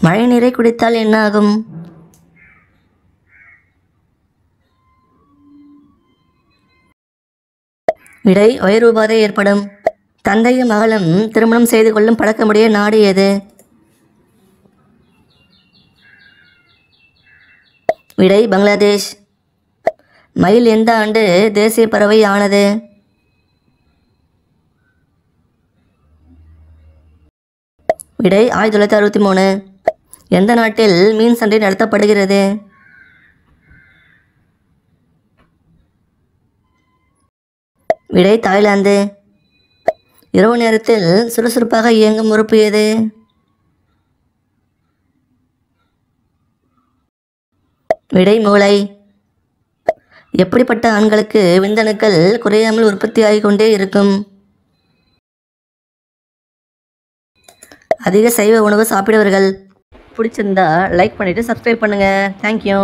மழை நீரை குடித்தால் என்ன ஆகும்? விடை வயிறுபாதை ஏற்படும். தந்தையும் மகளும் திருமணம் செய்து கொள்ளும் பழக்கமுடைய நாடு எது? விடை பங்களாதேஷ். மயில் எந்த ஆண்டு தேசிய பறவை ஆனது? விடை 1963. எந்த நாட்டில் மீன் சண்டை நடத்தப்படுகிறது? விடை தாய்லாந்து. இரவு நேரத்தில் சுறுசுறுப்பாக இயங்கும் உறுப்பு எது? விடை மூளை. எப்படிப்பட்ட ஆண்களுக்கு விந்தணுக்கள் குறையாமல் உற்பத்தியாகிக் கொண்டே இருக்கும்? அதிக சைவ உணவு சாப்பிடுவர்கள். பிடிச்சிருந்தா லைக் பண்ணிவிட்டு சப்ஸ்கிரைப் பண்ணுங்கள். தேங்க்யூ.